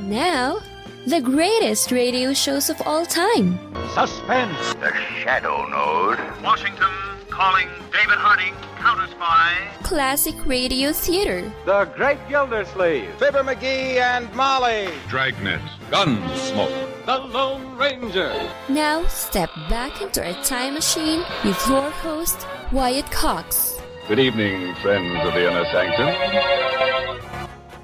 Now, the greatest radio shows of all time. Suspense. The Shadow Node. Washington calling David Harding, counter-spy. Classic radio theater. The Great Gildersleeve. Fibber McGee and Molly. Dragnet. Gunsmoke. The Lone Ranger. Now, step back into a time machine with your host, Wyatt Cox. Good evening, friends of the Inner Sanctum.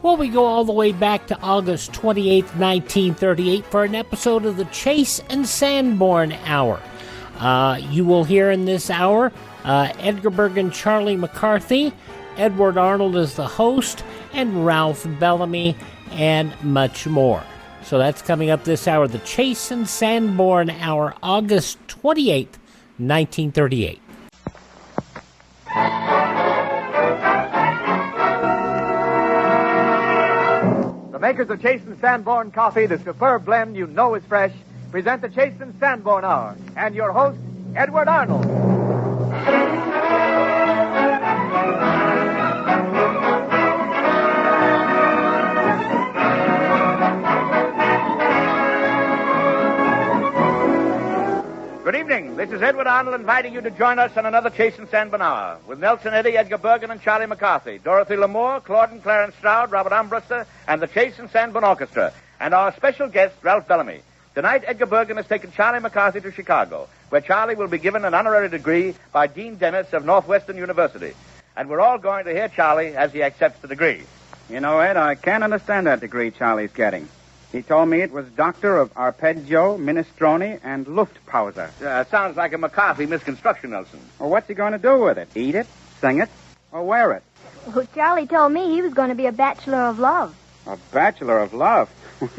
Well, we go all the way back to August 28th, 1938 for an episode of the Chase and Sanborn Hour. You will hear in this hour Edgar-bergen Charlie McCarthy, Edward-Arnold is the host, and Ralph Bellamy, and much more. So that's coming up this hour, the Chase and Sanborn Hour, August 28th, 1938. The makers of Chase and Sanborn coffee, the superb blend you know is fresh, present the Chase and Sanborn Hour. And your host, Edward-Arnold. Good evening. This is Edward-Arnold inviting you to join us on another Chase and Sanborn Hour with Nelson Eddy, Edgar Bergen, and Charlie McCarthy, Dorothy Lamour, Claude and Clarence Stroud, Robert Armbruster, and the Chase and Sanborn Orchestra, and our special guest, Ralph Bellamy. Tonight, Edgar Bergen has taken Charlie McCarthy to Chicago, where Charlie will be given an honorary degree by Dean Dennis of Northwestern University. And we're all going to hear Charlie as he accepts the degree. You know, Ed, I can't understand that degree Charlie's getting. He told me it was Doctor of Arpeggio, Minestrone, and Luftpause. Sounds like a McCarthy misconstruction, Nelson. Well, what's he going to do with it? Eat it, sing it, or wear it? Well, Charlie told me he was going to be a Bachelor of Love. A Bachelor of Love?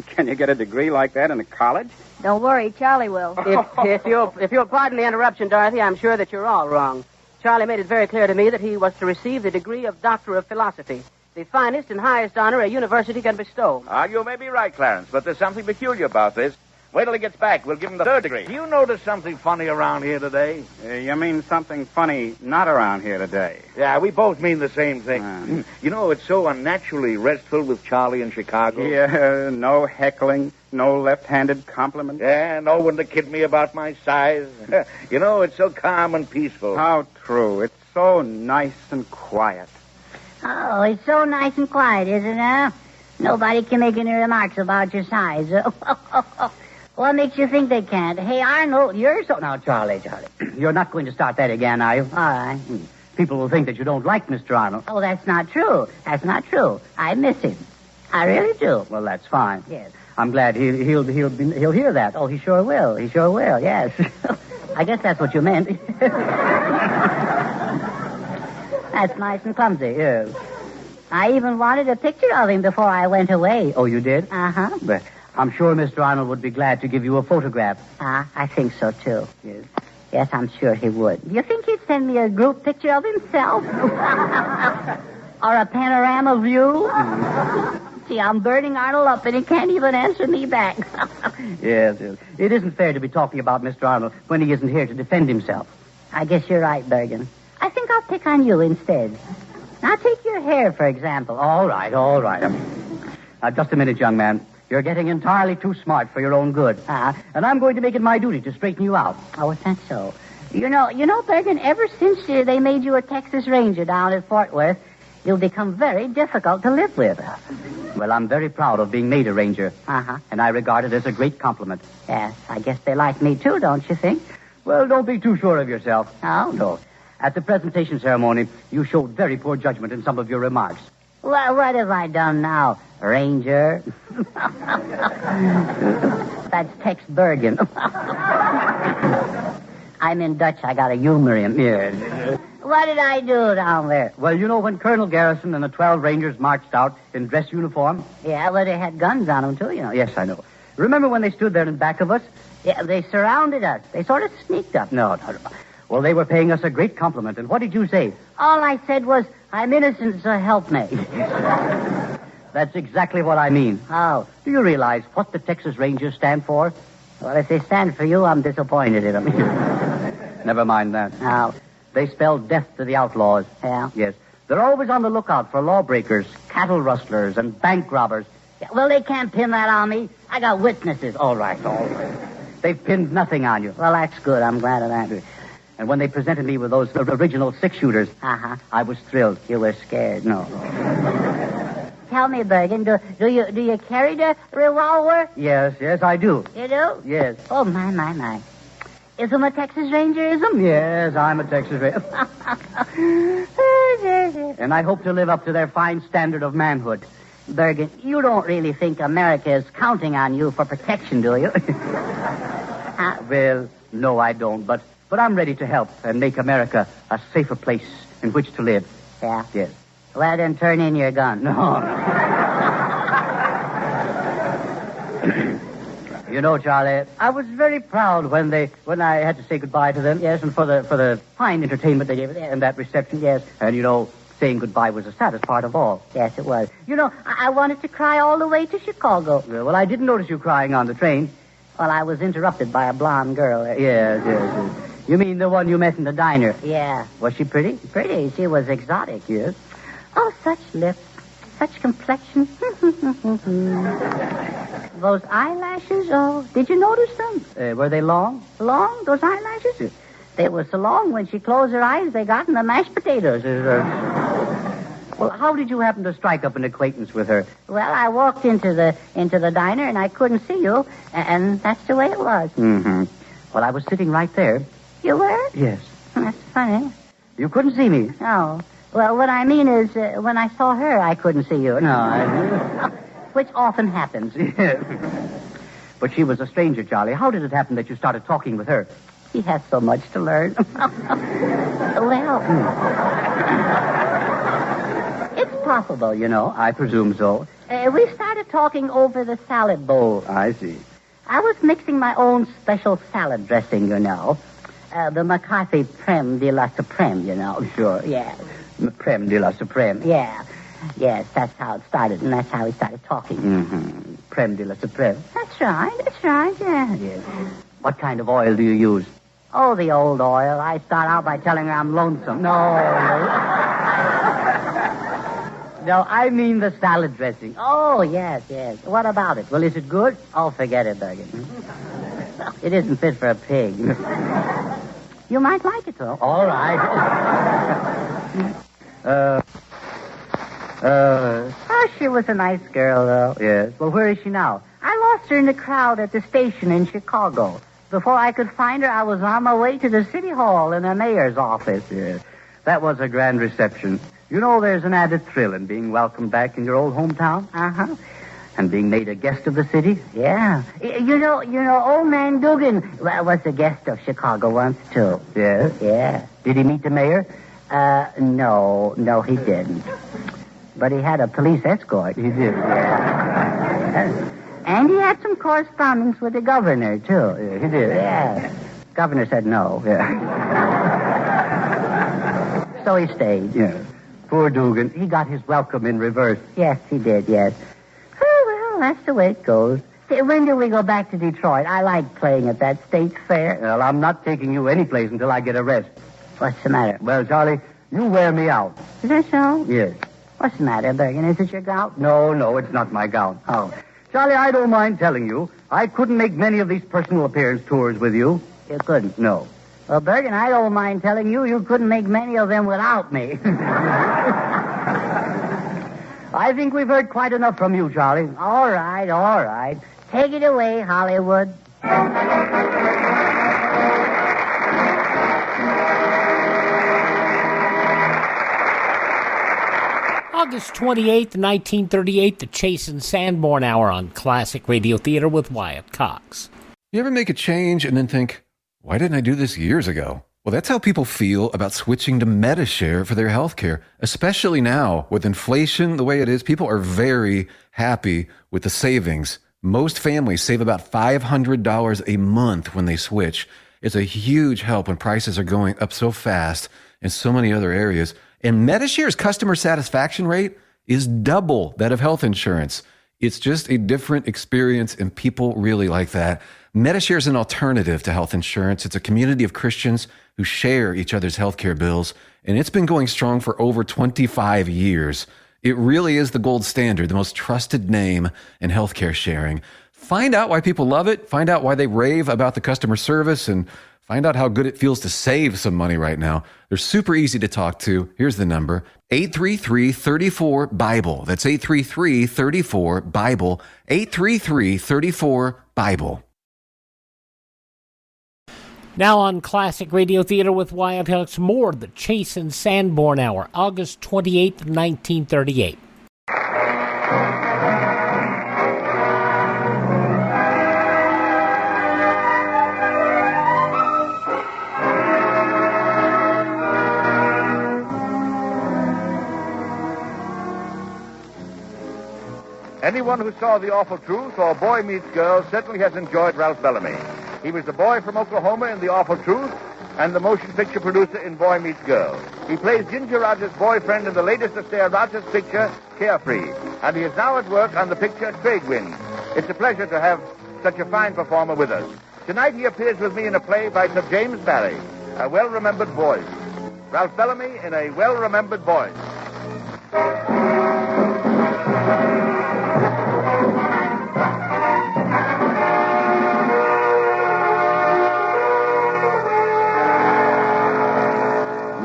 Can you get a degree like that in a college? Don't worry, Charlie will. If you'll pardon the interruption, Dorothy, I'm sure that you're all wrong. Charlie made it very clear to me that he was to receive the degree of Doctor of Philosophy, the finest and highest honor a university can bestow. You may be right, Clarence, but there's something peculiar about this. Wait till he gets back. We'll give him the third degree. Do you notice something funny around here today? You mean something funny not around here today? Yeah, we both mean the same thing. You know, it's so unnaturally restful with Charlie in Chicago. Yeah, no heckling, no left-handed compliments. Yeah, no one to kid me about my size. You know, it's so calm and peaceful. How true. It's so nice and quiet. Oh, it's so nice and quiet, isn't it? Nobody can make any remarks about your size. What makes you think they can't? Hey, Arnold, you're so... Now, Charlie, you're not going to start that again, are you? All right. People will think that you don't like Mr. Arnold. Oh, that's not true. That's not true. I miss him. I really do. Well, that's fine. Yes. I'm glad he'll hear that. Oh, he sure will. He sure will, yes. I guess that's what you meant. That's nice and clumsy. Yes. I even wanted a picture of him before I went away. Oh, you did? Uh-huh. But I'm sure Mr. Arnold would be glad to give you a photograph. I think so, too. Yes. Yes, I'm sure he would. Do you think he'd send me a group picture of himself? Or a panorama view? See, I'm burning Arnold up, and he can't even answer me back. Yes. It isn't fair to be talking about Mr. Arnold when he isn't here to defend himself. I guess you're right, Bergen. I think I'll pick on you instead. Now, take your hair, for example. All right. Now, just a minute, young man. You're getting entirely too smart for your own good. And I'm going to make it my duty to straighten you out. Oh, is that so? You know, Bergen, ever since they made you a Texas Ranger down at Fort Worth, you've become very difficult to live with. Well, I'm very proud of being made a ranger. Uh-huh. And I regard it as a great compliment. Yes, I guess they like me, too, don't you think? Well, don't be too sure of yourself. Oh? No. At the presentation ceremony, you showed very poor judgment in some of your remarks. Well, what have I done now, Ranger? That's Tex Bergen. I'm in Dutch. I got to humor him. Yes. What did I do down there? Well, you know when Colonel Garrison and the 12 Rangers marched out in dress uniform? Yeah, well, they had guns on them, too, you know. Yes, I know. Remember when they stood there in back of us? Yeah, they surrounded us. They sort of sneaked up. No. Well, they were paying us a great compliment. And what did you say? All I said was, I'm innocent, so help me. That's exactly what I mean. How? Do you realize what the Texas Rangers stand for? Well, if they stand for you, I'm disappointed in them. Never mind that. How? They spell death to the outlaws. Yeah? Yes. They're always on the lookout for lawbreakers, cattle rustlers, and bank robbers, Yeah, well, they can't pin that on me. I got witnesses. All right. They've pinned nothing on you. Well, that's good. I'm glad of that. And when they presented me with those original six-shooters, I was thrilled. You were scared. No. Tell me, Bergen, do you carry the revolver? Yes, I do. You do? Yes. Oh, my. Ism a Texas Ranger, ism? Yes, I'm a Texas Ranger. And I hope to live up to their fine standard of manhood. Bergen, you don't really think America is counting on you for protection, do you? Well, no, I don't, but I'm ready to help and make America a safer place in which to live. Yeah? Yes. Well, then turn in your gun. No. You know, Charlie, I was very proud when I had to say goodbye to them, yes, and for the fine entertainment they gave it and that reception, yes. And, you know, saying goodbye was the saddest part of all. Yes, it was. You know, I wanted to cry all the way to Chicago. Well, I didn't notice you crying on the train. Well, I was interrupted by a blonde girl. Yes. You mean the one you met in the diner? Yeah. Was she pretty? Pretty. She was exotic. Yes. Oh, such lips. Such complexion. Those eyelashes, oh, did you notice them? Were they long? Long, those eyelashes? Yes. They were so long, when she closed her eyes, they got in the mashed potatoes. Well, how did you happen to strike up an acquaintance with her? Well, I walked into the diner, and I couldn't see you, and that's the way it was. Mm-hmm. Well, I was sitting right there. You were? Yes. That's funny. You couldn't see me? No. Well, what I mean is, when I saw her, I couldn't see you. No. Which often happens. Yes. But she was a stranger, Charlie. How did it happen that you started talking with her? He has so much to learn. Well, it's possible, you know. I presume so. We started talking over the salad bowl. I see. I was mixing my own special salad dressing, you know. The McCarthy Creme de la Supreme, you know. Sure. Yeah. Creme de la Supreme. Yeah. Yes, that's how it started, and that's how we started talking. Mm-hmm. Creme de la Supreme. That's right, yeah. Yes. What kind of oil do you use? Oh, the old oil. I start out by telling her I'm lonesome. No, I mean the salad dressing. Oh, yes. What about it? Well, is it good? Oh, forget it, Bergen. It isn't fit for a pig. You might like it, though. All right. Oh, she was a nice girl, though. Yes. Well, where is she now? I lost her in the crowd at the station in Chicago. Before I could find her, I was on my way to the city hall in the mayor's office. Yes. That was a grand reception. You know, there's an added thrill in being welcomed back in your old hometown. Uh-huh. And being made a guest of the city. Yeah. You know, old man Dugan was a guest of Chicago once, too. Yes? Yeah. Did he meet the mayor? No, he didn't. But he had a police escort. He did, yeah. And he had some correspondence with the governor, too. Yeah, he did. Yeah. Governor said no. Yeah. So he stayed. Yeah. Poor Dugan. He got his welcome in reverse. Yes, he did, yes. Oh, well, that's the way it goes. Say, when do we go back to Detroit? I like playing at that state fair. Well, I'm not taking you anyplace until I get a rest. What's the matter? Well, Charlie, you wear me out. Is that so? Yes. What's the matter, Bergen? Is it your gout? No, it's not my gout. Oh. Charlie, I don't mind telling you, I couldn't make many of these personal appearance tours with you. You couldn't? No. Well, Bergen, I don't mind telling you, you couldn't make many of them without me. I think we've heard quite enough from you, Charlie. All right. Take it away, Hollywood. August 28th, 1938, the Chase and Sanborn Hour on Classic Radio Theater with Wyatt Cox. You ever make a change and then think, why didn't I do this years ago? Well, that's how people feel about switching to MediShare for their health care, especially now with inflation the way it is. People are very happy with the savings. Most families save about $500 a month when they switch. It's a huge help when prices are going up so fast in so many other areas. And MediShare's customer satisfaction rate is double that of health insurance. It's just a different experience, and people really like that. MediShare is an alternative to health insurance. It's a community of Christians who share each other's healthcare bills, and it's been going strong for over 25 years. It really is the gold standard, the most trusted name in healthcare sharing. Find out why people love it. Find out why they rave about the customer service, and find out how good it feels to save some money right now. They're super easy to talk to. Here's the number, 833-34-BIBLE. That's 833-34-BIBLE, 833-34-BIBLE. Now on Classic Radio Theater with Wyatt Cox, more the Chase and Sanborn Hour, August 28th, 1938. Anyone who saw The Awful Truth or Boy Meets Girl certainly has enjoyed Ralph Bellamy. He was the boy from Oklahoma in The Awful Truth and the motion picture producer in Boy Meets Girl. He plays Ginger Rogers' boyfriend in the latest Astaire Rogers picture, Carefree. And he is now at work on the picture Trade Winds. It's a pleasure to have such a fine performer with us. Tonight he appears with me in a play by Sir James Barrie, A Well-Remembered Voice. Ralph Bellamy in A Well-Remembered Voice.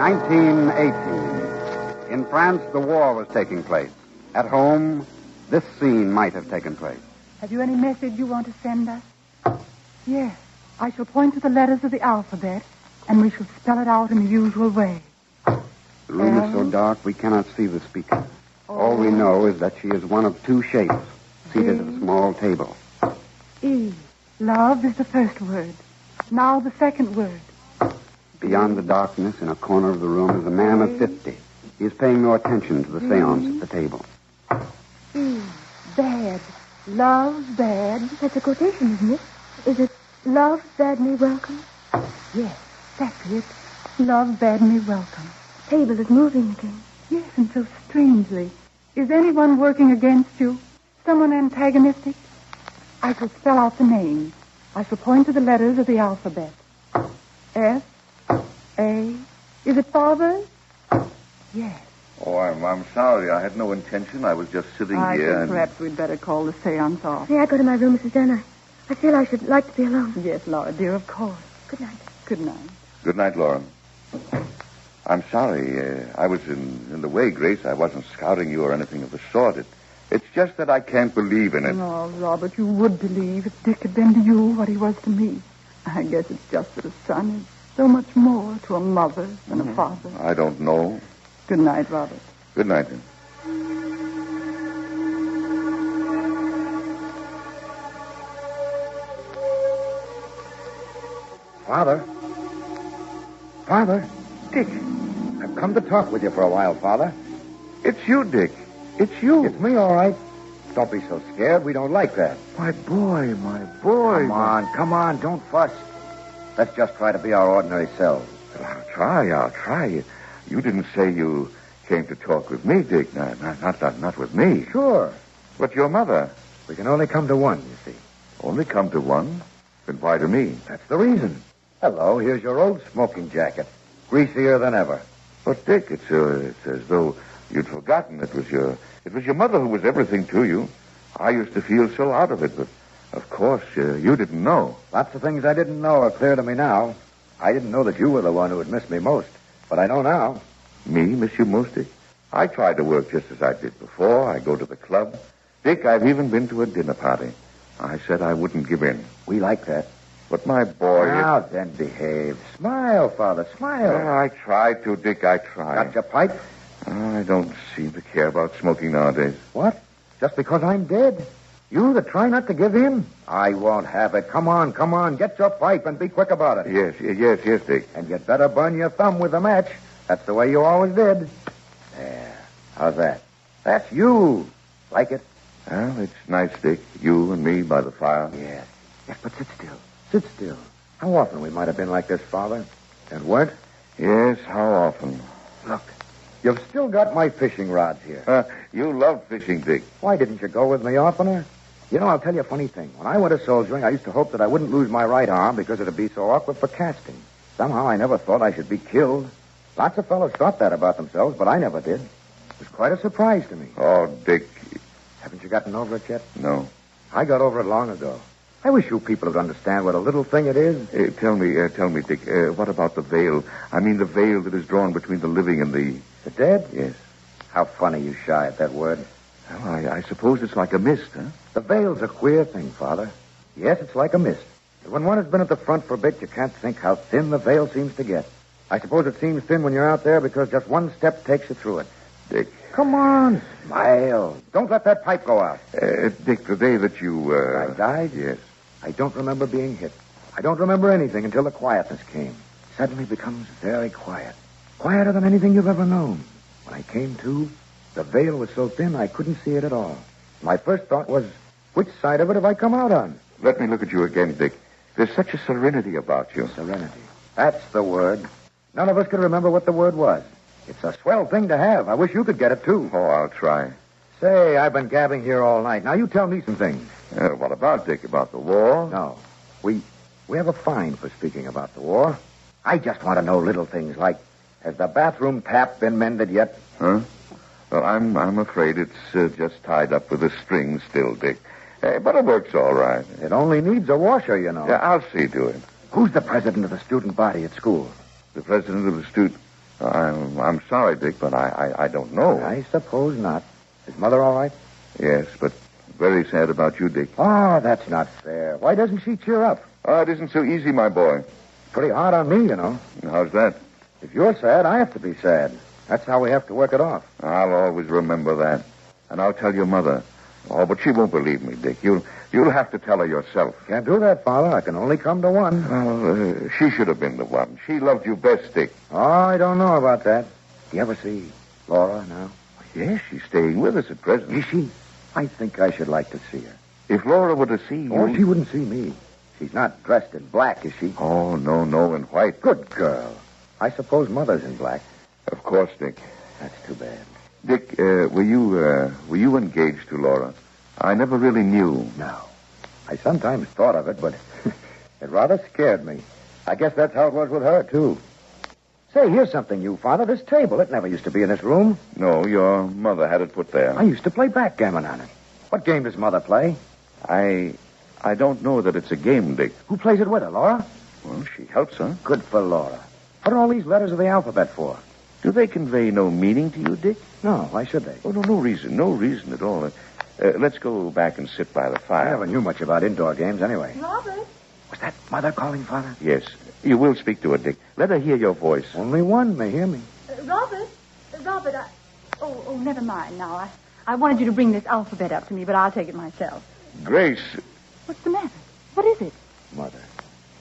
1918. In France, the war was taking place. At home, this scene might have taken place. Have you any message you want to send us? Yes. I shall point to the letters of the alphabet, and we shall spell it out in the usual way. The room is so dark we cannot see the speaker. All we know is that she is one of two shapes, seated at a small table. E. Love is the first word. Now the second word. Beyond the darkness, in a corner of the room, is a man of 50. He is paying no attention to the seance at the table. Bad. Love's bad. That's a quotation, isn't it? Is it love bade me welcome? Yes, that's it. Love bade me welcome. Table is moving again. Yes, and so strangely. Is anyone working against you? Someone antagonistic? I shall spell out the names. I shall point to the letters of the alphabet. S, A. Is it father? Yes. Oh, I'm sorry. I had no intention. I was just sitting I here think perhaps we'd better call the seance off. May I go to my room, Mrs. Dunn? I feel I should like to be alone. Yes, Laura, dear, of course. Good night. Good night. Good night, Laura. I'm sorry. I was in the way, Grace. I wasn't scouting you or anything of the sort. It's just that I can't believe in it. Oh, Robert, you would believe if Dick had been to you what he was to me. I guess it's just that a son is so much more to a mother than a father. I don't know. Good night, Robert. Good night, then. Father? Father? Dick, I've come to talk with you for a while, Father. It's you, Dick. It's you. It's me, all right. Don't be so scared. We don't like that. My boy, my boy. Come on. Don't fuss. Let's just try to be our ordinary selves. I'll try. You didn't say you came to talk with me, Dick. Not with me. Sure. But your mother. We can only come to one, you see. Only come to one? Then why to me? That's the reason. Hello, here's your old smoking jacket. Greasier than ever. But, Dick, it's as though you'd forgotten it was your mother who was everything to you. I used to feel so out of it, but, of course, you didn't know. Lots of things I didn't know are clear to me now. I didn't know that you were the one who would miss me most, but I know now. Me miss you most, Dick? I tried to work just as I did before. I go to the club. Dick, I've even been to a dinner party. I said I wouldn't give in. We like that. But my boy... Now then, behave. Smile, Father, smile. I tried to, Dick, I tried. Got your pipe? I don't seem to care about smoking nowadays. What? Just because I'm dead? You that try not to give in? I won't have it. Come on. Get your pipe and be quick about it. Yes, Dick. And you'd better burn your thumb with the match. That's the way you always did. There. How's that? That's you. Like it? Well, it's nice, Dick. You and me by the fire. Yes, but sit still. Sit still. How often we might have been like this, Father? And weren't? Yes, how often? Look, you've still got my fishing rods here. You love fishing, Dick. Why didn't you go with me oftener? You know, I'll tell you a funny thing. When I went to soldiering, I used to hope that I wouldn't lose my right arm because it'd be so awkward for casting. Somehow I never thought I should be killed. Lots of fellows thought that about themselves, but I never did. was quite a surprise to me. Oh, Dick. Haven't you gotten over it yet? No. I got over it long ago. I wish you people would understand what a little thing it is. Tell me, Dick, what about the veil? I mean the veil that is drawn between the living and the... The dead? Yes. How funny you shy at that word. Well, I suppose it's like a mist, huh? The veil's a queer thing, Father. Yes, it's like a mist. But when one has been at the front for a bit, you can't think how thin the veil seems to get. I suppose it seems thin when you're out there because just one step takes you through it. Dick. Come on, smile. Don't let that pipe go out. Dick, the day that you... I died? Yes. I don't remember being hit. I don't remember anything until the quietness came. Suddenly becomes very quiet. Quieter than anything you've ever known. When I came to, the veil was so thin I couldn't see it at all. My first thought was, which side of it have I come out on? Let me look at you again, Dick. There's such a serenity about you. Serenity. That's the word. None of us could remember what the word was. It's a swell thing to have. I wish you could get it, too. Oh, I'll try. Say, I've been gabbing here all night. Now, you tell me some things. What about, Dick? About the war? No. We have a fine for speaking about the war. I just want to know little things like, has the bathroom tap been mended yet? Huh? Well, I'm afraid it's just tied up with a string still, Dick. But it works all right. It only needs a washer, you know. Yeah, I'll see to it. Who's the president of the student body at school? The president of the student... I'm sorry, Dick, but I don't know. I suppose not. Is Mother all right? Yes, but very sad about you, Dick. Oh, that's not fair. Why doesn't she cheer up? Oh, it isn't so easy, my boy. Pretty hard on me, you know. How's that? If you're sad, I have to be sad. That's how we have to work it off. I'll always remember that. And I'll tell your mother. Oh, but she won't believe me, Dick. You'll have to tell her yourself. Can't do that, Father. I can only come to one. Well, she should have been the one. She loved you best, Dick. Oh, I don't know about that. Do you ever see Laura now? Yes, she's staying with us at present. Is she? I think I should like to see her. If Laura were to see you... Oh, she wouldn't see me. She's not dressed in black, is she? Oh, no, in white. Good girl. I suppose Mother's in black. Of course, Dick. That's too bad. Dick, were you engaged to Laura? I never really knew. No. I sometimes thought of it, but it rather scared me. I guess that's how it was with her, too. Say, here's something new, Father. This table, it never used to be in this room. No, your mother had it put there. I used to play backgammon on it. What game does Mother play? I don't know that it's a game, Dick. Who plays it with her, Laura? Well, she helps her. Good for Laura. What are all these letters of the alphabet for? Do they convey no meaning to you, Dick? No, why should they? Oh, no reason at all. Let's go back and sit by the fire. I never knew much about indoor games anyway. Robert? Was that Mother calling, Father? Yes. You will speak to her, Dick. Let her hear your voice. Only one may hear me. Robert, Oh, never mind now. I wanted you to bring this alphabet up to me, but I'll take it myself. Grace. What's the matter? What is it? Mother.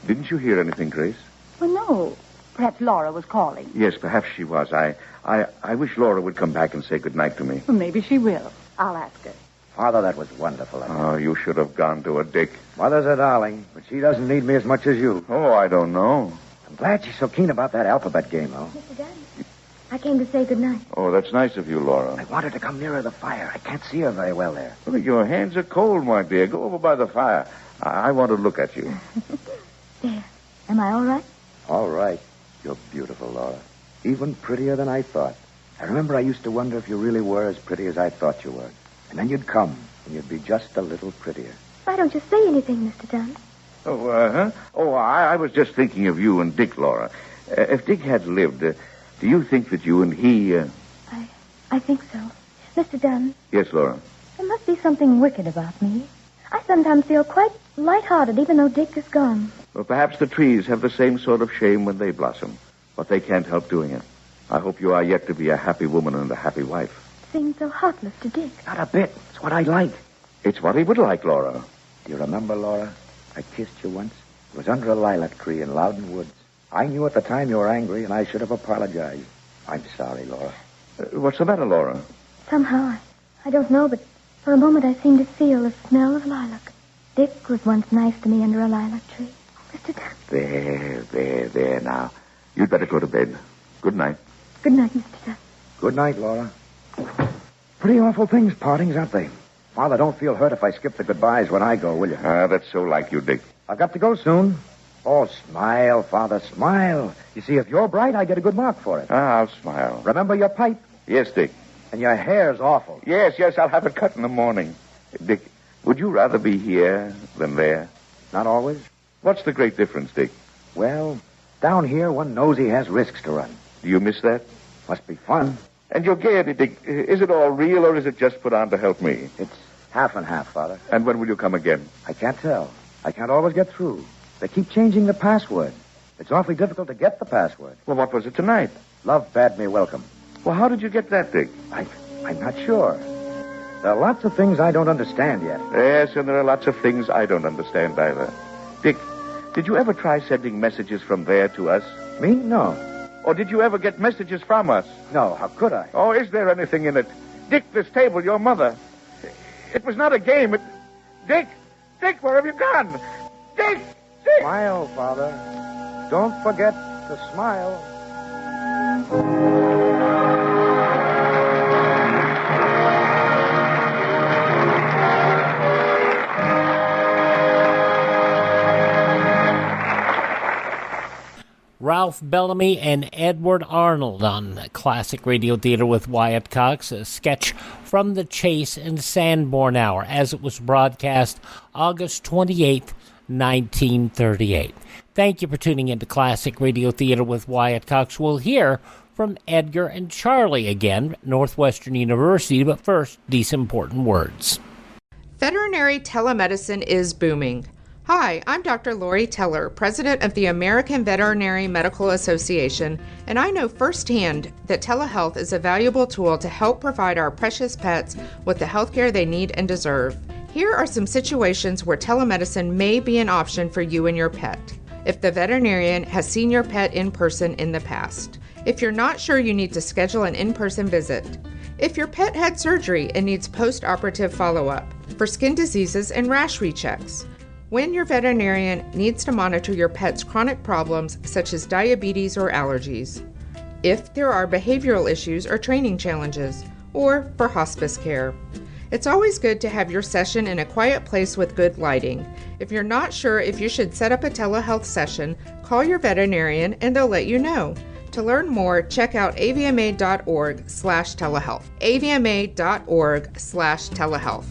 Didn't you hear anything, Grace? Well, no. Perhaps Laura was calling. Yes, perhaps she was. I wish Laura would come back and say goodnight to me. Well, maybe she will. I'll ask her. Father, that was wonderful. Oh, you should have gone to her, Dick. Mother's a darling, but she doesn't need me as much as you. Oh, I don't know. I'm glad she's so keen about that alphabet game, though. Mr. Dunn, I came to say goodnight. Oh, that's nice of you, Laura. I want her to come nearer the fire. I can't see her very well there. Oh, your hands are cold, my dear. Go over by the fire. I want to look at you. There. Am I all right? All right. You're beautiful, Laura. Even prettier than I thought. I remember I used to wonder if you really were as pretty as I thought you were. And then you'd come, and you'd be just a little prettier. Why don't you say anything, Mr. Dunn? Oh, I was just thinking of you and Dick, Laura. If Dick had lived, do you think that you and he... I think so. Mr. Dunn. Yes, Laura. There must be something wicked about me. I sometimes feel quite light-hearted, even though Dick is gone. Well, perhaps the trees have the same sort of shame when they blossom, but they can't help doing it. I hope you are yet to be a happy woman and a happy wife. Seems so heartless to Dick. Not a bit. It's what I like. It's what he would like, Laura. Do you remember, Laura? I kissed you once. It was under a lilac tree in Loudon Woods. I knew at the time you were angry, and I should have apologized. I'm sorry, Laura. What's the matter, Laura? Somehow, I don't know, but for a moment I seemed to feel the smell of lilac. Dick was once nice to me under a lilac tree. Mr. Dunn. There now. You'd better go to bed. Good night. Good night, Mr. Dunn. Good night, Laura. Pretty awful things, partings, aren't they? Father, don't feel hurt if I skip the goodbyes when I go, will you? That's so like you, Dick. I've got to go soon. Oh, smile, Father, smile. You see, if you're bright, I get a good mark for it. I'll smile. Remember your pipe? Yes, Dick. And your hair's awful. Yes, I'll have it cut in the morning. Dick, would you rather be here than there? Not always. What's the great difference, Dick? Well, down here, one knows he has risks to run. Do you miss that? Must be fun. And your gaiety, Dick, is it all real or is it just put on to help me? It's half and half, Father. And when will you come again? I can't tell. I can't always get through. They keep changing the password. It's awfully difficult to get the password. Well, what was it tonight? Love bade me welcome. Well, how did you get that, Dick? I'm not sure. There are lots of things I don't understand yet. Yes, and there are lots of things I don't understand either. Dick, did you ever try sending messages from there to us? Me? No. Or did you ever get messages from us? No, how could I? Oh, is there anything in it? Dick, this table, your mother. It was not a game. Dick, where have you gone? Dick! Smile, Father. Don't forget to smile. Ralph Bellamy and Edward-Arnold on Classic Radio Theater with Wyatt Cox, a sketch from the Chase and Sanborn Hour, as it was broadcast August 28th, 1938. Thank you for tuning into Classic Radio Theater with Wyatt Cox. We'll hear from Edgar and Charlie again, Northwestern University, but first, these important words. Veterinary telemedicine is booming. Hi, I'm Dr. Lori Teller, President of the American Veterinary Medical Association, and I know firsthand that telehealth is a valuable tool to help provide our precious pets with the health care they need and deserve. Here are some situations where telemedicine may be an option for you and your pet. If the veterinarian has seen your pet in person in the past. If you're not sure you need to schedule an in-person visit. If your pet had surgery and needs post-operative follow-up. For skin diseases and rash rechecks. When your veterinarian needs to monitor your pet's chronic problems such as diabetes or allergies. If there are behavioral issues or training challenges. Or for hospice care. It's always good to have your session in a quiet place with good lighting. If you're not sure if you should set up a telehealth session, call your veterinarian and they'll let you know. To learn more, check out avma.org/telehealth. avma.org/telehealth.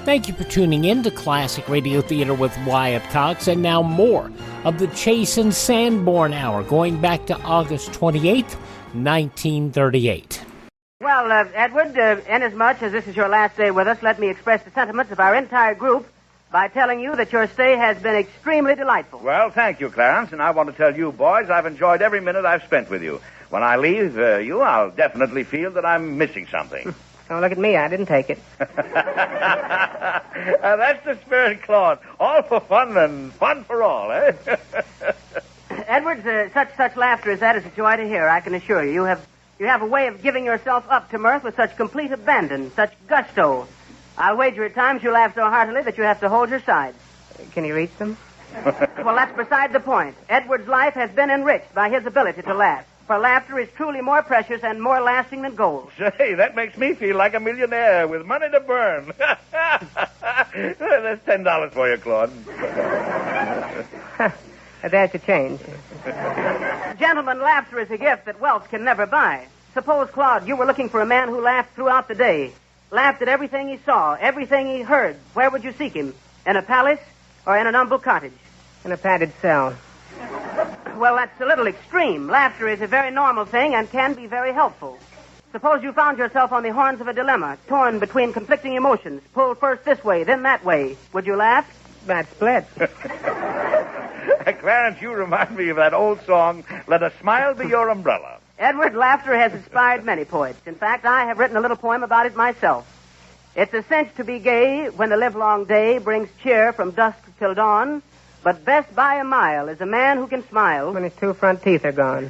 Thank you for tuning in to Classic Radio Theater with Wyatt Cox, and now more of the Chase and Sanborn Hour, going back to August 28th, 1938. Well, Edward, inasmuch as this is your last day with us, let me express the sentiments of our entire group by telling you that your stay has been extremely delightful. Well, thank you, Clarence, and I want to tell you, boys, I've enjoyed every minute I've spent with you. When I leave you, I'll definitely feel that I'm missing something. Oh, look at me. I didn't take it. That's the spirit, Claude. All for fun and fun for all, eh? Edwards, such laughter as that is a joy to hear, I can assure you. You have a way of giving yourself up to mirth with such complete abandon, such gusto. I'll wager at times you laugh so heartily that you have to hold your sides. Can you reach them? Well, that's beside the point. Edward's life has been enriched by his ability to laugh. For laughter is truly more precious and more lasting than gold. Say, that makes me feel like a millionaire with money to burn. That's $10 for you, Claude. There's your change. Gentlemen, laughter is a gift that wealth can never buy. Suppose, Claude, you were looking for a man who laughed throughout the day, laughed at everything he saw, everything he heard. Where would you seek him? In a palace or in an humble cottage? In a padded cell. Well, that's a little extreme. Laughter is a very normal thing and can be very helpful. Suppose you found yourself on the horns of a dilemma, torn between conflicting emotions, pulled first this way, then that way. Would you laugh? Bad split. Clarence, you remind me of that old song, Let a Smile Be Your Umbrella. Edward, laughter has inspired many poets. In fact, I have written a little poem about it myself. It's a cinch to be gay when the livelong day brings cheer from dusk till dawn. But best by a mile is a man who can smile when his two front teeth are gone.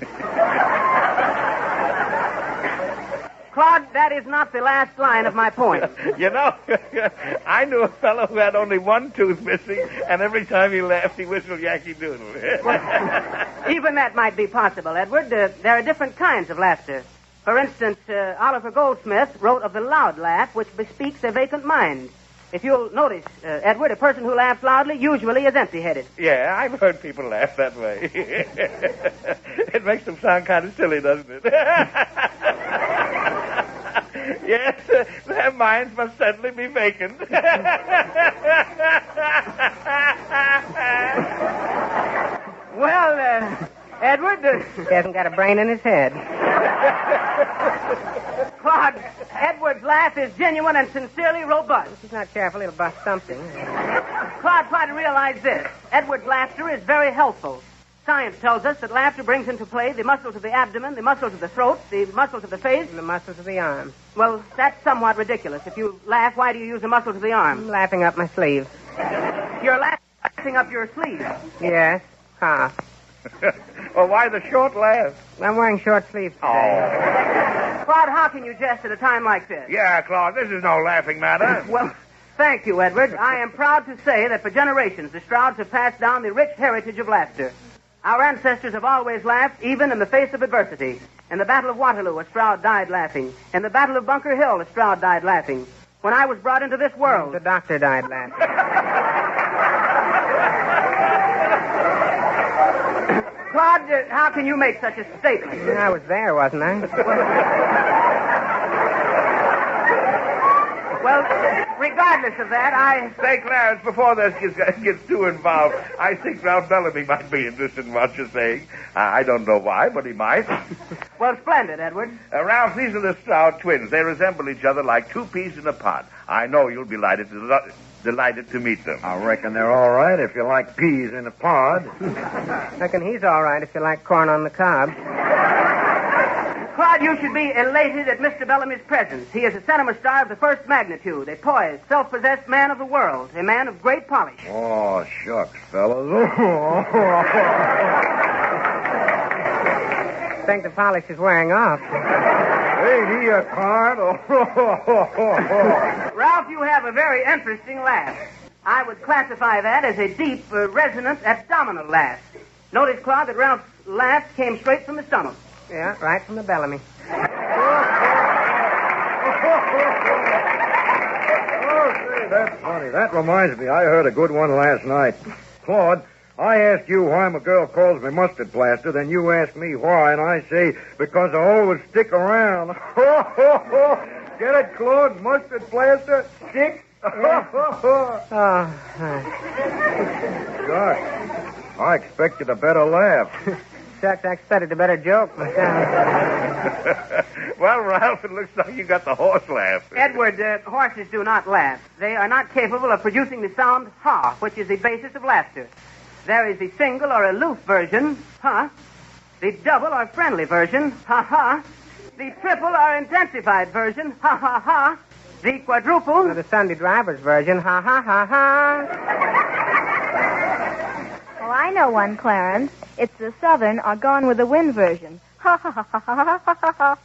Claude, that is not the last line of my poem. You know, I knew a fellow who had only one tooth missing, and every time he laughed, he whistled Yankee Doodle. Even that might be possible, Edward. There are different kinds of laughter. For instance, Oliver Goldsmith wrote of the loud laugh, which bespeaks a vacant mind. If you'll notice, Edward, a person who laughs loudly usually is empty-headed. Yeah, I've heard people laugh that way. It makes them sound kind of silly, doesn't it? Yes, their minds must certainly be vacant. Well, Edward... He hasn't got a brain in his head. Claude, Edward's laugh is genuine and sincerely robust. If he's not careful, he'll bust something. Claude, try to realize this. Edward's laughter is very healthful. Science tells us that laughter brings into play the muscles of the abdomen, the muscles of the throat, the muscles of the face, and the muscles of the arm. Well, that's somewhat ridiculous. If you laugh, why do you use the muscles of the arm? I'm laughing up my sleeve. You're laughing up your sleeve? Yes. Ha. Well, why the short laugh? I'm wearing short sleeves today. Oh. Claude, how can you jest at a time like this? Yeah, Claude, this is no laughing matter. Well, thank you, Edward. I am proud to say that for generations, the Strouds have passed down the rich heritage of laughter. Our ancestors have always laughed, even in the face of adversity. In the Battle of Waterloo, a Stroud died laughing. In the Battle of Bunker Hill, a Stroud died laughing. When I was brought into this world... The doctor died laughing. Claude, how can you make such a statement? I was there, wasn't I? Well, regardless of that, I... Say, Clarence, before this gets too involved, I think Ralph Bellamy might be interested in what you're saying. I don't know why, but he might. Well, splendid, Edward. Ralph, these are the Stroud twins. They resemble each other like two peas in a pod. I know you'll be delighted to meet them. I reckon they're all right if you like peas in a pod. Reckon he's all right if you like corn on the cob. Claude, you should be elated at Mr. Bellamy's presence. He is a cinema star of the first magnitude, a poised, self-possessed man of the world, a man of great polish. Oh, shucks, fellas. I think the polish is wearing off. Ain't he a card? Ralph, you have a very interesting laugh. I would classify that as a deep, resonant, abdominal laugh. Notice, Claude, that Ralph's laugh came straight from the stomach. Yeah, right from the Bellamy. Oh, say, that's funny. That reminds me, I heard a good one last night. Claude, I asked you why my girl calls me mustard plaster, then you asked me why, and I say, because I always stick around. Get it, Claude? Mustard plaster? Stick? Oh, Gosh, I expected a better laugh. Shucks, I expected a better joke myself. Well, Ralph, it looks like you got the horse laugh. Edward, horses do not laugh. They are not capable of producing the sound ha, which is the basis of laughter. There is the single or aloof version, ha. The double or friendly version, ha ha. The triple or intensified version, ha ha ha. The quadruple, or the Sunday driver's version, ha ha ha ha. Well, I know one, Clarence. It's the Southern or Gone with the Wind version. Ha ha ha ha ha ha ha ha.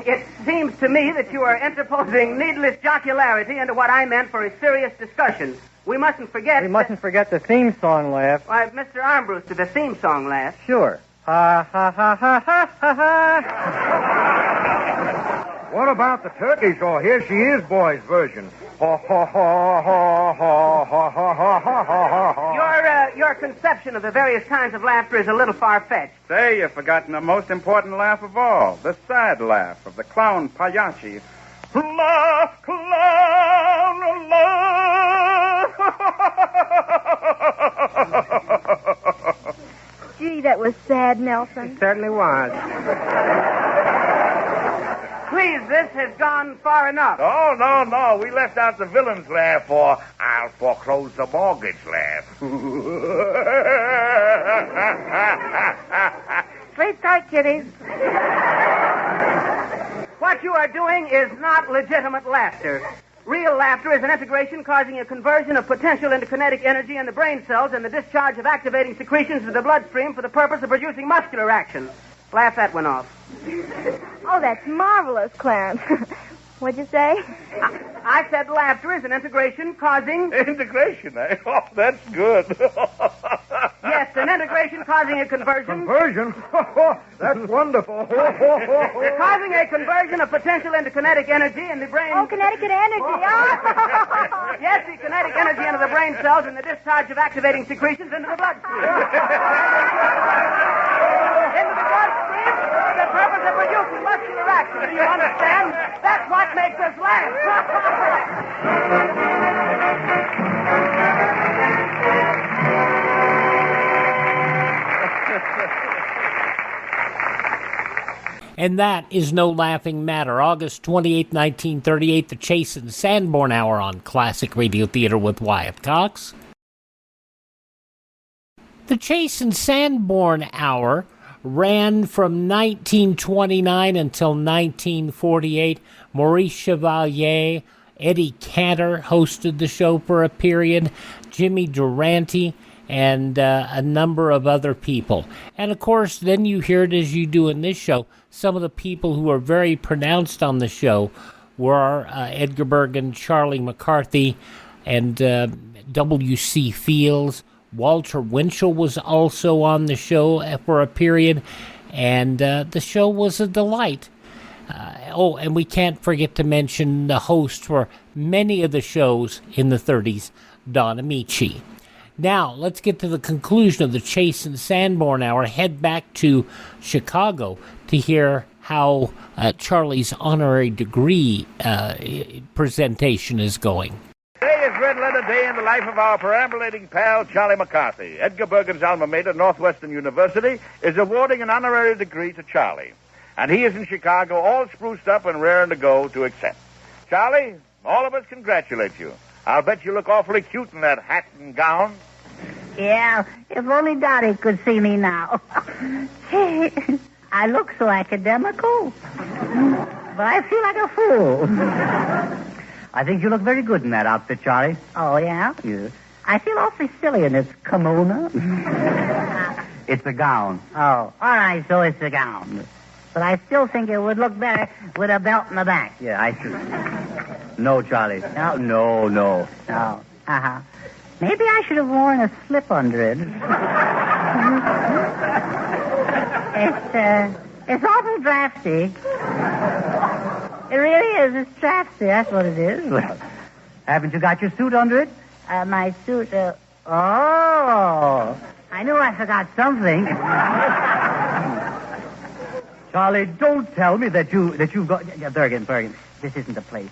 It seems to me that you are interposing needless jocularity into what I meant for a serious discussion. We mustn't forget... We mustn't forget the theme song laugh. Why, Mr. Armbruster, the theme song laugh. Sure. Ha ha ha ha ha ha ha. What about the turkey saw? Here she is, boys' version. Ha ha ha ha ha ha ha ha ha ha. Your conception of the various kinds of laughter is a little far-fetched. Say, you've forgotten the most important laugh of all, the sad laugh of the clown Pagliacci. Laugh, clown, laugh. Gee, that was sad, Nelson. It certainly was. Please, this has gone far enough. Oh, no. We left out the villain's laugh for I'll foreclose the mortgage laugh. Sleep tight, kiddies. What you are doing is not legitimate laughter. Real laughter is an integration causing a conversion of potential into kinetic energy in the brain cells and the discharge of activating secretions to the bloodstream for the purpose of producing muscular action. Laugh that one off. Oh, that's marvelous, Clarence. What'd you say? I said laughter is an integration causing... Integration, eh? Oh, that's good. Yes, an integration causing a conversion. Conversion? That's wonderful. Causing a conversion of potential into kinetic energy in the brain. Oh, kinetic energy. Oh. Yes, the kinetic energy into the brain cells and the discharge of activating secretions into the bloodstream. Into the bloodstream for the purpose of producing muscular action. Do you understand? That's what makes us laugh. And that is no laughing matter. August 28, 1938, the Chase and Sanborn Hour on Classic Radio Theater with Wyatt Cox. The Chase and Sanborn Hour ran from 1929 until 1948. Maurice Chevalier, Eddie Cantor hosted the show for a period, Jimmy Durante, and a number of other people. And of course, then you hear it as you do in this show. Some of the people who are very pronounced on the show were Edgar-Bergen, Charlie McCarthy, and W.C. Fields. Walter Winchell was also on the show for a period, and the show was a delight. And we can't forget to mention the host for many of the shows in the 30s, Don Amici. Now, let's get to the conclusion of the Chase and Sanborn Hour. Head back to Chicago to hear how Charlie's honorary degree presentation is going. Today is Red Letter Day in the life of our perambulating pal, Charlie McCarthy. Edgar Bergen's alma mater, Northwestern University, is awarding an honorary degree to Charlie. And he is in Chicago, all spruced up and raring to go to accept. Charlie, all of us congratulate you. I'll bet you look awfully cute in that hat and gown. Yeah, if only Dottie could see me now. I look so academical, but I feel like a fool. I think you look very good in that outfit, Charlie. Oh, yeah? Yes. I feel awfully silly in this kimono. It's a gown. Oh, all right, so it's a gown. But I still think it would look better with a belt in the back. Yeah, I see. No, Charlie. No? No. No. Uh-huh. Maybe I should have worn a slip under it. It's awful drafty. It really is. It's drafty. That's what it is. Well, haven't you got your suit under it? My suit, oh. I knew I forgot something. Charlie, don't tell me that you've got... Bergen, this isn't the place.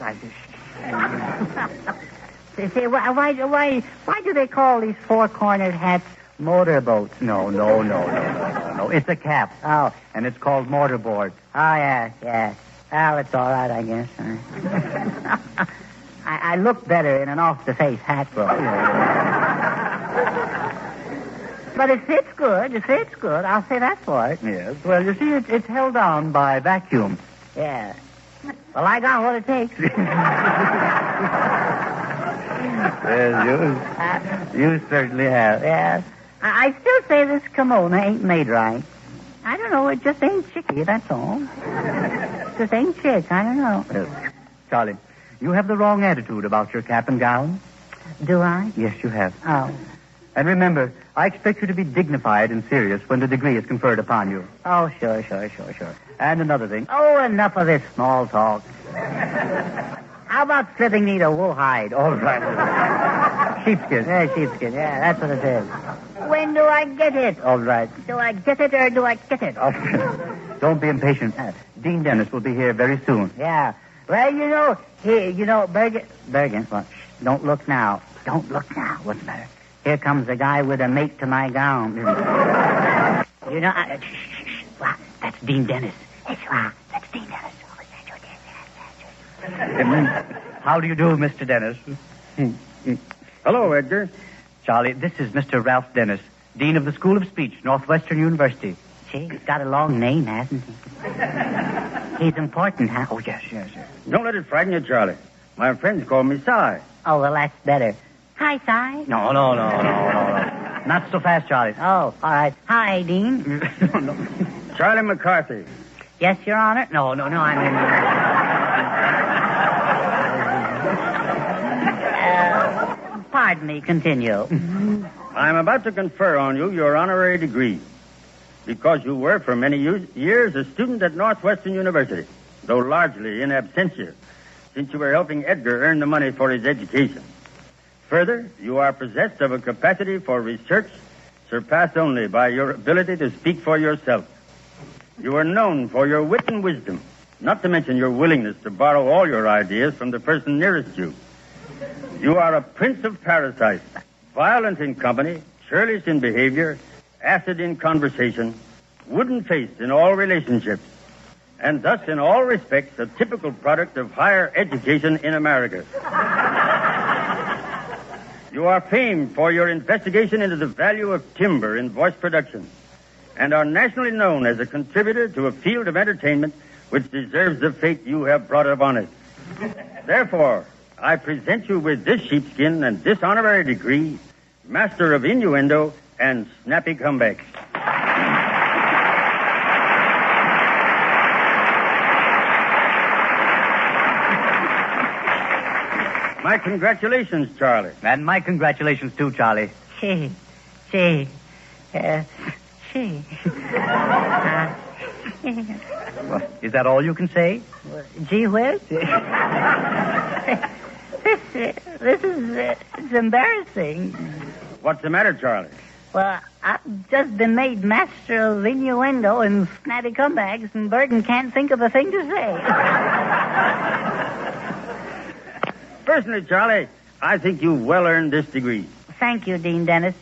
Say, why do they call these four-cornered hats motorboats? No. It's a cap. Oh. And it's called mortarboard. Oh, yeah. Well, it's all right, I guess. I look better in an off-the-face hat, bro. But it fits good. I'll say that for it. Yes. Well, you see, it's held down by vacuum. Yeah. Well, I got what it takes. Yes, you certainly have. Yes. I still say this kimono ain't made right. I don't know. It just ain't chicky, that's all. It just ain't chick. I don't know. Charlie, you have the wrong attitude about your cap and gown. Do I? Yes, you have. Oh. And remember, I expect you to be dignified and serious when the degree is conferred upon you. Oh, sure. And another thing. Oh, enough of this small talk. How about slipping me the wool hide? All right. Sheepskin. Yeah, sheepskin. Yeah, that's what it is. When do I get it? All right. Do I get it or do I get it? Oh, don't be impatient. Dean Dennis will be here very soon. Yeah. Well, Bergen. Well, don't look now. What's the matter? Here comes the guy with a mate to my gown. Well, that's Dean Dennis. That's Dean Dennis. How do you do, Mr. Dennis? Hello, Edgar. Charlie, this is Mr. Ralph Dennis, Dean of the School of Speech, Northwestern University. See, he's got a long name, hasn't he? He's important, huh? Oh, yes. Don't let it frighten you, Charlie. My friends call me Si. Oh, well, that's better. Hi, Si. No. Not so fast, Charlie. Oh, all right. Hi, Dean. Charlie McCarthy. Yes, Your Honor. No, I mean... Pardon me, continue. I'm about to confer on you your honorary degree because you were for many years a student at Northwestern University, though largely in absentia, since you were helping Edgar earn the money for his education. Further, you are possessed of a capacity for research surpassed only by your ability to speak for yourself. You are known for your wit and wisdom, not to mention your willingness to borrow all your ideas from the person nearest you. You are a prince of parasites, violent in company, churlish in behavior, acid in conversation, wooden-faced in all relationships, and thus in all respects a typical product of higher education in America. You are famed for your investigation into the value of timber in voice production and are nationally known as a contributor to a field of entertainment which deserves the fate you have brought upon it. Therefore, I present you with this sheepskin and this honorary degree, Master of Innuendo and Snappy Comebacks. My congratulations, Charlie. And my congratulations, too, Charlie. Gee. Well, is that all you can say? Gee whiz. This is it's embarrassing. What's the matter, Charlie? Well, I've just been made master of innuendo and snappy comebacks, and Bergen can't think of a thing to say. Personally, Charlie, I think you've well earned this degree. Thank you, Dean Dennis.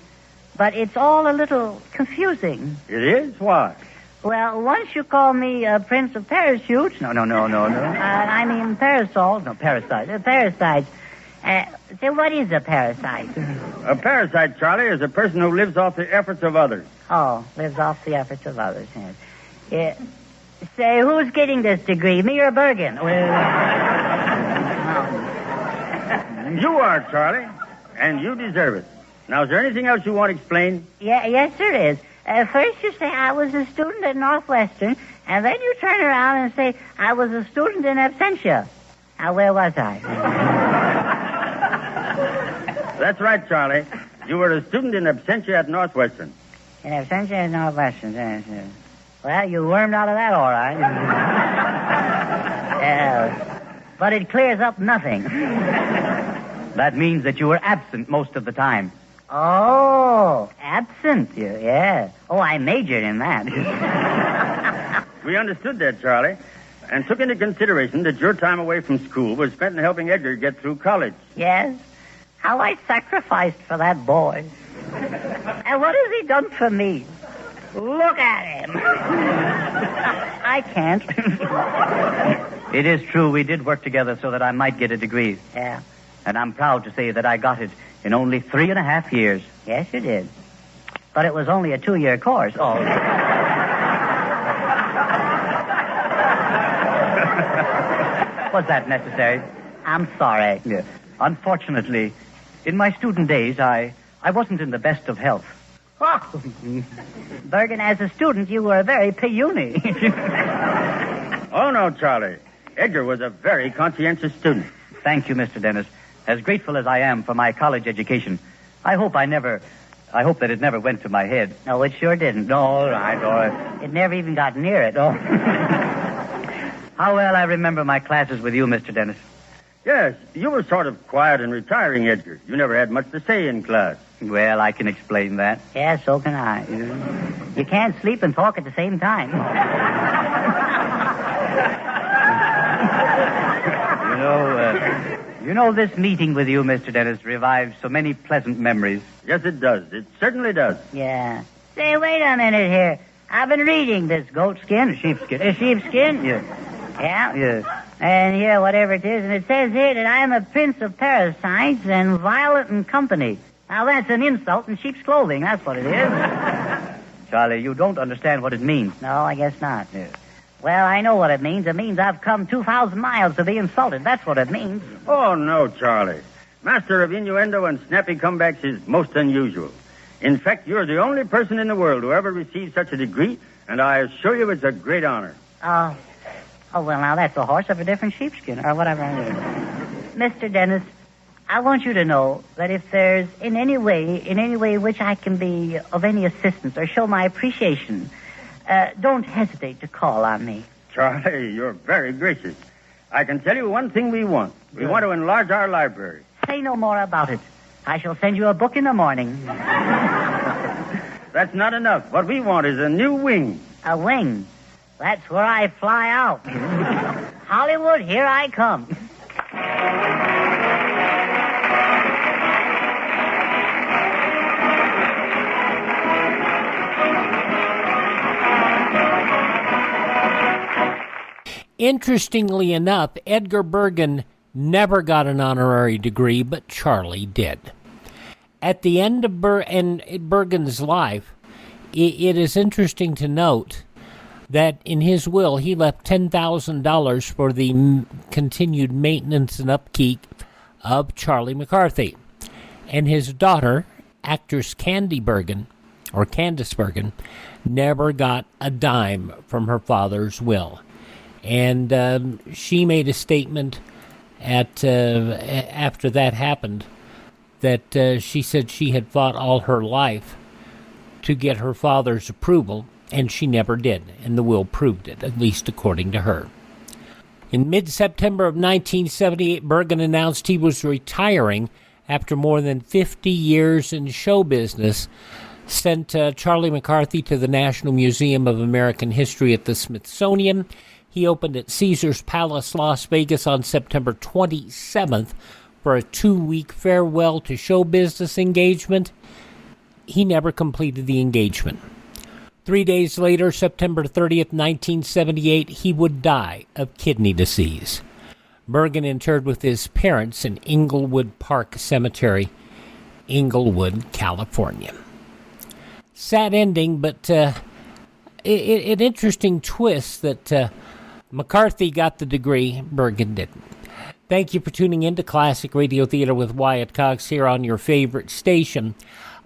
But it's all a little confusing. It is? Why? Well, once you call me a prince of parachutes. No. I mean parasols. No, parasites. Parasites. So what is a parasite? A parasite, Charlie, is a person who lives off the efforts of others. Oh, lives off the efforts of others, yes. Yeah. Say, who's getting this degree, me or Bergen? You are, Charlie, and you deserve it. Now, is there anything else you want to explain? Yes, there is. First you say I was a student at Northwestern, and then you turn around and say I was a student in absentia. Now, where was I? That's right, Charlie. You were a student in absentia at Northwestern. In absentia at Northwestern, yes. Well, you wormed out of that all right. But it clears up nothing. That means that you were absent most of the time. Oh, absent, yeah. Oh, I majored in that. We understood that, Charlie, and took into consideration that your time away from school was spent in helping Edgar get through college. Yes. How I sacrificed for that boy. And what has he done for me? Look at him. I can't. It is true we did work together so that I might get a degree. Yeah. And I'm proud to say that I got it in only 3.5 years. Yes, you did. But it was only a 2-year course. Oh. Was that necessary? I'm sorry. Yeah. Unfortunately, in my student days, I wasn't in the best of health. Oh. Bergen, as a student, you were very puny. Oh, no, Charlie. Edgar was a very conscientious student. Thank you, Mr. Dennis. As grateful as I am for my college education, I hope that it never went to my head. No, it sure didn't. No, all right. It never even got near it. Oh. How well I remember my classes with you, Mr. Dennis. Yes, you were sort of quiet and retiring, Edgar. You never had much to say in class. Well, I can explain that. Yeah, so can I. You can't sleep and talk at the same time. You know, this meeting with you, Mr. Dennis, revives so many pleasant memories. Yes, it does. It certainly does. Yeah. Say, wait a minute here. I've been reading this goatskin. Sheepskin? Yeah. Yeah? And here, whatever it is, and it says here that I am a prince of parasites and violent in company. Now, that's an insult in sheep's clothing. That's what it is. Charlie, you don't understand what it means. No, I guess not. Yeah. Well, I know what it means. It means I've come 2,000 miles to be insulted. That's what it means. Oh, no, Charlie. Master of innuendo and snappy comebacks is most unusual. In fact, you're the only person in the world who ever received such a degree, and I assure you it's a great honor. Oh, well, now that's a horse of a different sheepskin, or whatever. Mr. Dennis, I want you to know that if there's in any way in which I can be of any assistance or show my appreciation, don't hesitate to call on me. Charlie, you're very gracious. I can tell you one thing we want. We want to enlarge our library. Say no more about it. I shall send you a book in the morning. That's not enough. What we want is a new wing. A wing? That's where I fly out. Hollywood, here I come. Interestingly enough, Edgar-Bergen never got an honorary degree, but Charlie did. At the end of Bergen's life, it is interesting to note that in his will, he left $10,000 for the continued maintenance and upkeep of Charlie McCarthy. And his daughter, actress Candice Bergen, never got a dime from her father's will. And she made a statement after that happened that she said she had fought all her life to get her father's approval, and she never did, and the will proved it, at least according to her. In mid-September of 1978, Bergen announced he was retiring after more than 50 years in show business, sent Charlie McCarthy to the National Museum of American History at the Smithsonian. He opened at Caesars Palace, Las Vegas on September 27th for a 2-week farewell to show business engagement. He never completed the engagement. 3 days later, September 30th, 1978, he would die of kidney disease. Bergen interred with his parents in Inglewood Park Cemetery, Inglewood, California. Sad ending, but an interesting twist that McCarthy got the degree, Bergen didn't. Thank you for tuning in to Classic Radio Theater with Wyatt Cox here on your favorite station.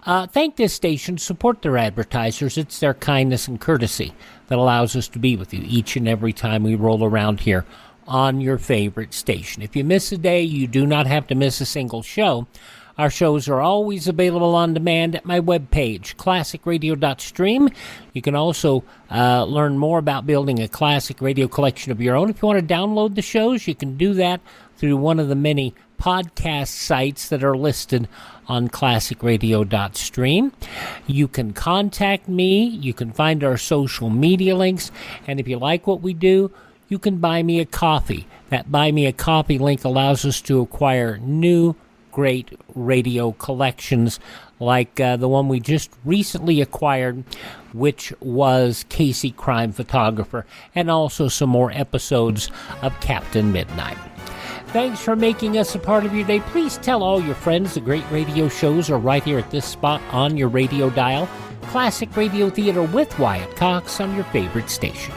Thank this station, support their advertisers. It's their kindness and courtesy that allows us to be with you each and every time we roll around here on your favorite station. If you miss a day, you do not have to miss a single show. Our shows are always available on demand at my webpage, classicradio.stream. You can also learn more about building a classic radio collection of your own. If you want to download the shows, you can do that through one of the many podcast sites that are listed on classicradio.stream. You can contact me. You can find our social media links. And if you like what we do, you can buy me a coffee. That Buy Me a Coffee link allows us to acquire new great radio collections like the one we just recently acquired, which was Casey Crime Photographer, and also some more episodes of Captain Midnight. Thanks for making us a part of your day. Please tell all your friends the great radio shows are right here at this spot on your radio dial. Classic Radio Theater with Wyatt Cox on your favorite station.